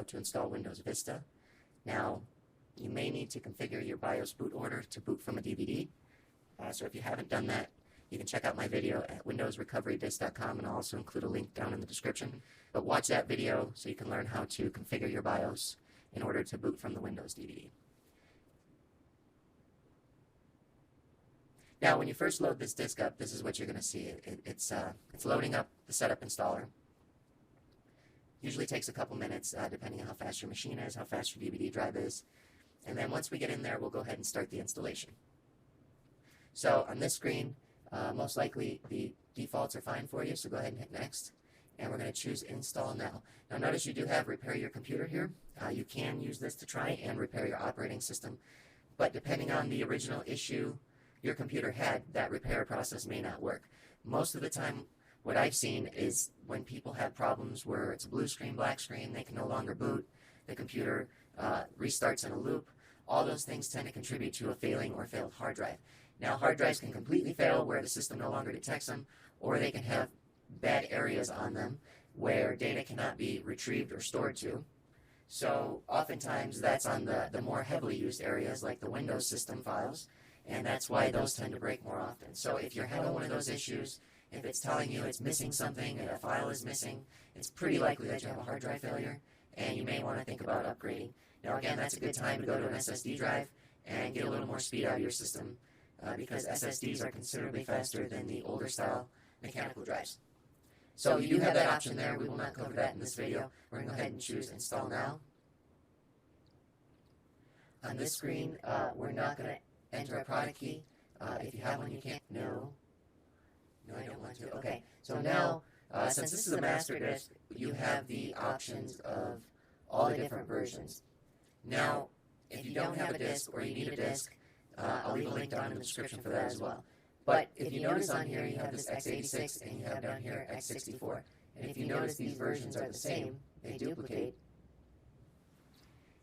to install Windows Vista. Now, you may need to configure your BIOS boot order to boot from a DVD. So if you haven't done that, you can check out my video at windowsrecoverybase.com, and I'll also include a link down in the description. But watch that video so you can learn how to configure your BIOS in order to boot from the Windows DVD. Now, when you first load this disk up, this is what you're going to see. It's loading up the setup installer. Usually takes a couple minutes, depending on how fast your machine is, how fast your DVD drive is. And then once we get in there, we'll go ahead and start the installation. So on this screen, most likely the defaults are fine for you, so go ahead and hit Next. And we're going to choose Install Now. Now notice you do have Repair Your Computer here. You can use this to try and repair your operating system, but depending on the original issue your computer had, that repair process may not work. Most of the time, what I've seen is when people have problems where it's a blue screen, black screen, they can no longer boot, the computer restarts in a loop, all those things tend to contribute to a failing or failed hard drive. Now, hard drives can completely fail where the system no longer detects them, or they can have bad areas on them where data cannot be retrieved or stored to. So oftentimes that's on the more heavily used areas like the Windows system files, and that's why those tend to break more often. So if you're having one of those issues, if it's telling you it's missing something, a file is missing, it's pretty likely that you have a hard drive failure, and you may want to think about upgrading. Now again, that's a good time to go to an SSD drive and get a little more speed out of your system, because SSDs are considerably faster than the older style mechanical drives. So you do have that option there. We will not cover that in this video. We're going to go ahead and choose Install Now. On this screen, we're not going to enter a product key. If you have one, you can't. No, I don't want to. Okay, so now, since this is a master disk, you have the options of all the different versions. Now, if you don't have a disk or you need a disk, I'll leave a link down in the description for that as well. But if you notice on here, you have this x86 and you have down here x64. And if you notice these versions are the same, they duplicate.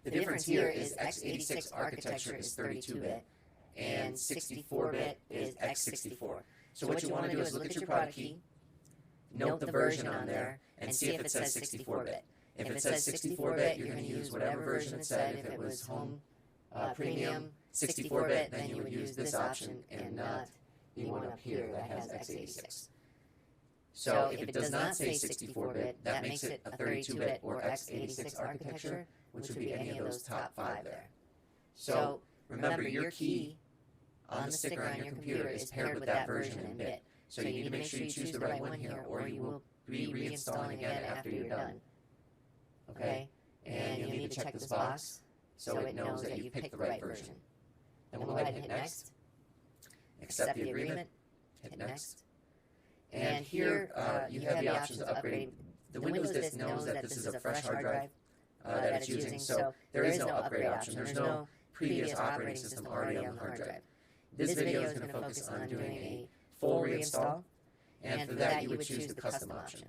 The difference here is x86 architecture is 32-bit and 64-bit is x64. So what you want to do is look at your product key, note the version on there, and see if it says 64-bit. If it says 64-bit, you're going to use whatever version it said. If it was Home Premium 64-bit, then you would use this option and not the one up here that has x86. So if it does not say 64-bit, that makes it a 32-bit or x86 architecture, which would be any of those top 5 there. So remember, your key on the sticker on your computer is paired with that version in bit. So you need to make sure you choose the right one here, or you will be reinstalling again after you're done. Okay? And you'll need to check this box so it knows that you picked the right version. Then we'll go ahead and hit Next. Accept the agreement. Hit Next. And here you have the options of upgrading. The Windows disk knows that this is a fresh hard drive that it's using, so there is no upgrade option. There's no previous operating system already on the hard drive. This video is going to focus on doing a full reinstall, and for that you would choose the custom option.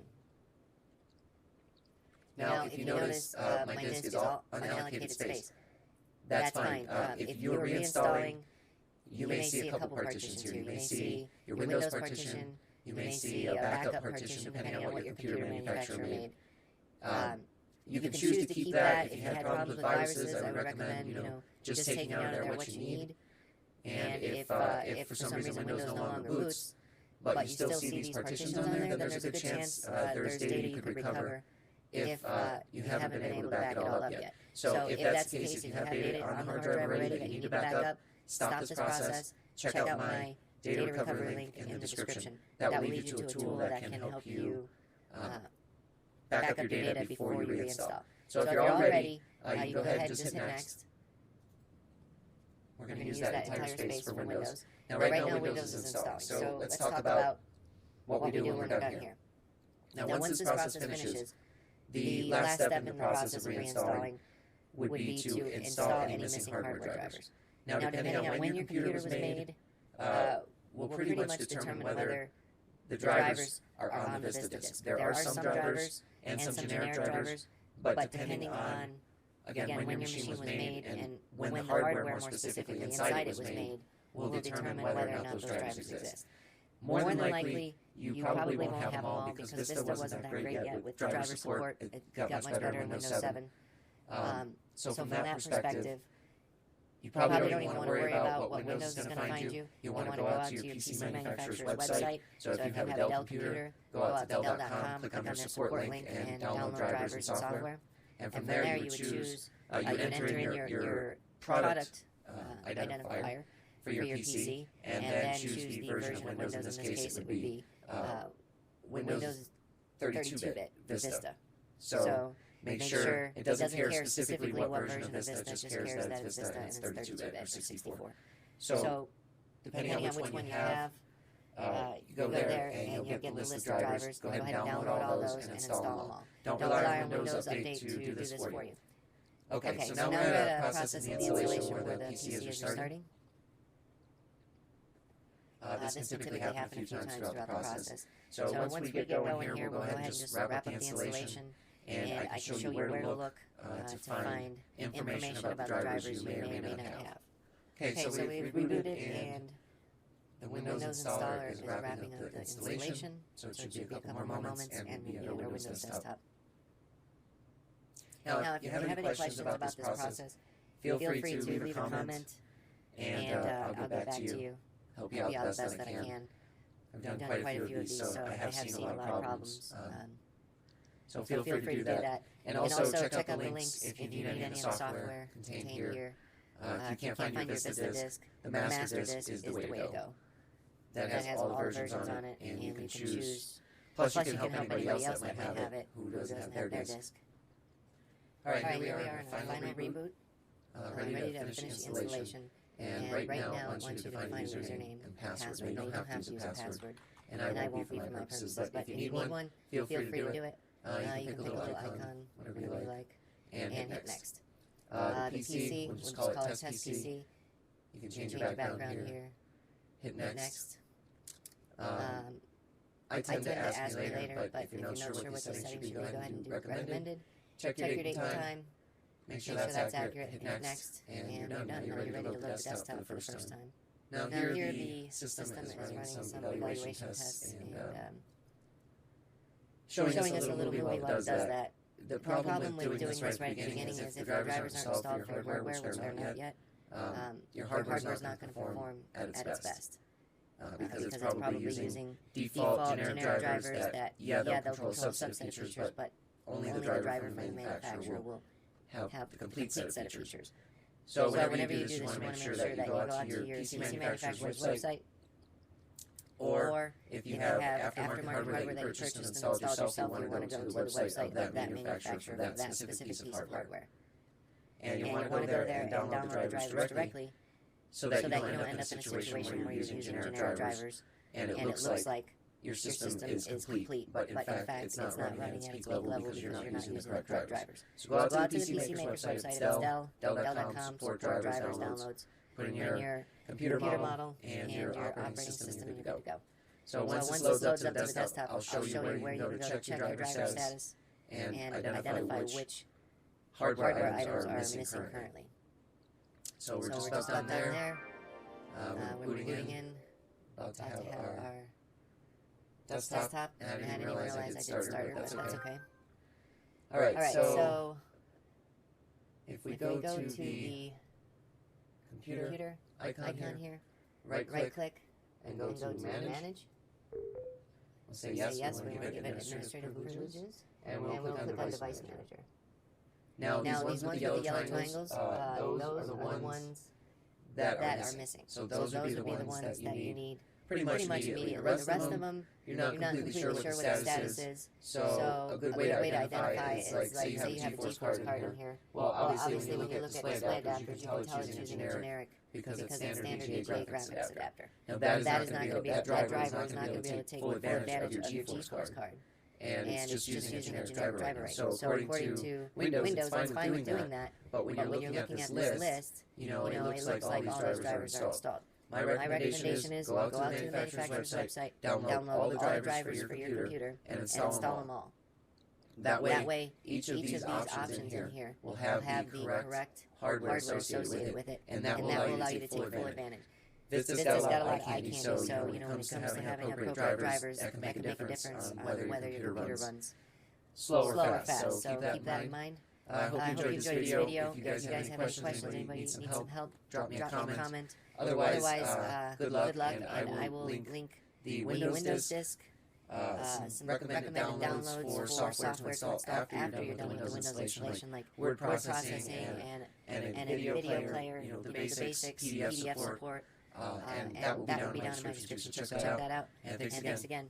Now, if you notice, my disk is all unallocated space. That's fine. If you're reinstalling, you may see a couple partitions here. You may see your Windows partition, you may see a backup partition depending on what your computer manufacturer made. You can choose to keep that. If you had problems with viruses, I would recommend, just taking out of there what you need. And if for some reason Windows no longer boots, but you still see these partitions on there, then there's a good chance there's data you could recover if you haven't been able to back it all up yet. So if that's the case, if you have data on the hard drive already that you need to back up, stop this process, check out my data recovery link in the description. That will lead you to a tool that can help you back up your data before you reinstall. So if you're all ready, you can go ahead and just hit Next. We're going to use that entire space for Windows. Now right now Windows is installing, so let's talk about what we do when we're done here. Now once this process finishes, the last step in the process of reinstalling would be to install any missing hardware drivers. Now depending on when your computer was made, we'll pretty much determine whether the drivers are on the Vista disk. There are some drivers and some generic drivers, but depending on, again, when your machine was made and when the hardware more specifically inside it was made, will determine whether or not those drivers exist. More than likely, you probably won't have them all because Vista wasn't that great yet with driver support. It got much better in Windows 7. So from that perspective, you probably don't even want to worry about what Windows is going to find you. You want to go out to your PC manufacturer's website. So if you have a Dell computer, go out to Dell.com, click on their support link, and download drivers and software. And from there, you would choose, you would enter in your product identifier for your PC, and then choose the version of Windows. In this case, it would be Windows 32-bit Vista. So make sure it doesn't care specifically what version of Vista, it just cares that it's Vista and it's 32-bit or 64. So depending on which one you have, you go there and you'll get the list of drivers. Go ahead and download all those and install them all. Don't rely on Windows Update to do this for you. Okay, so now we're at a process of the installation where the PC is restarting. This can typically happen a few times throughout the process. So once we get going here, we'll go ahead and just wrap up the installation, and I can show you where to look to find information about the drivers you may or may not have. Okay, so we've rebooted, and the Windows installer is wrapping up the installation, so it should be a couple more moments, and we'll be at our Windows desktop. Now, if you have any questions about this process, feel free to leave a comment, and I'll get back to you. Help you out the best that I can. I've done quite a few of these, so I have seen a lot of problems. So feel free to do that. And also check out the links if you need any of the software contained here. If you can't find your Vista disk, the master disk is the way to go. That has all the versions on it, and you can choose. Plus, you can help anybody else that might have it who doesn't have their disk. Alright, here we are in a final reboot. Ready to finish the installation. And right now, I want you to define username and password. Now, you don't have to use a password, and I won't be for my purposes, but if you need one, feel free to do it. You can pick a little icon, whatever you like, and hit next. The PC, we'll just call it test PC. You can change your background here. Hit next. I tend to ask you later, but if you're not sure what the settings should be, go ahead and do recommended. Check your date and time. Make sure that's accurate, hit next, and you're done. Now you're ready to load the desktop for the first time. Now here the system is running some evaluation tests and showing us a little movie while it does that. The problem with doing this right at the beginning is if the drivers aren't installed for your hardware, which they're not yet, your hardware's not going to perform at its best. Because it's probably using default generic drivers that, they'll control a subset of features, but only the driver from the manufacturer will have the complete set of features. So whenever you do this, you want to make sure that you go out to your PC manufacturer's website, or if you have aftermarket hardware that you purchased and installed yourself, you want to go to the website of that manufacturer of that specific piece of hardware. And you want to go there and download the drivers directly, so that you don't end up in a situation where you're using generic drivers and it looks like your system is complete, but in fact it's not running at its peak level because you're not using the correct drivers. So go out to the PC maker's website, it's Dell.com, support drivers, downloads, put in your computer model and your operating system, and you're good to go. So once this loads up to the desktop, I'll show you where you can go to check your driver status and identify which hardware items are missing currently. So we're just about done there. We're booting in, about to have our desktop, and I didn't realize I didn't start, but that's okay. Alright, so if we go to the computer icon here, right click, and go to Manage. We'll say yes, we want to give it administrative privileges, and we'll click on Device Manager. Now these ones with the yellow triangles, those are the ones that are missing. So those would be the ones that you need pretty much immediately. The rest of them, you're not completely sure what the status is. So a good way to identify is like, say you have a GeForce card in here. Well, obviously when you look at display adapters, you can tell it's using a generic because it's standard VGA graphics adapter. Now that is not going to be, that driver is not going to be able to take full advantage of your GeForce card. And it's just using a generic driver right now. So according to Windows, it's fine with doing that. But when you're looking at this list, it looks like all these drivers are installed. My recommendation is go out to the manufacturer's website, download all the drivers for your computer, and install them all. That way, each of these options in here will have the correct hardware associated with it, and that will allow you to take full advantage. Vista's got a lot of eye candy, so when it comes to having appropriate drivers, that can make a difference on whether your computer runs slow or fast. So keep that in mind. I hope you enjoyed this video. If you guys have any questions, anybody needs some help, drop me a comment. Otherwise, good luck, and I will link the Windows disk, some recommended downloads for software to install after you're done with the Windows installation, like word processing and a video player, the basics, PDF support, and that will be down in my description. Check that out. And thanks again.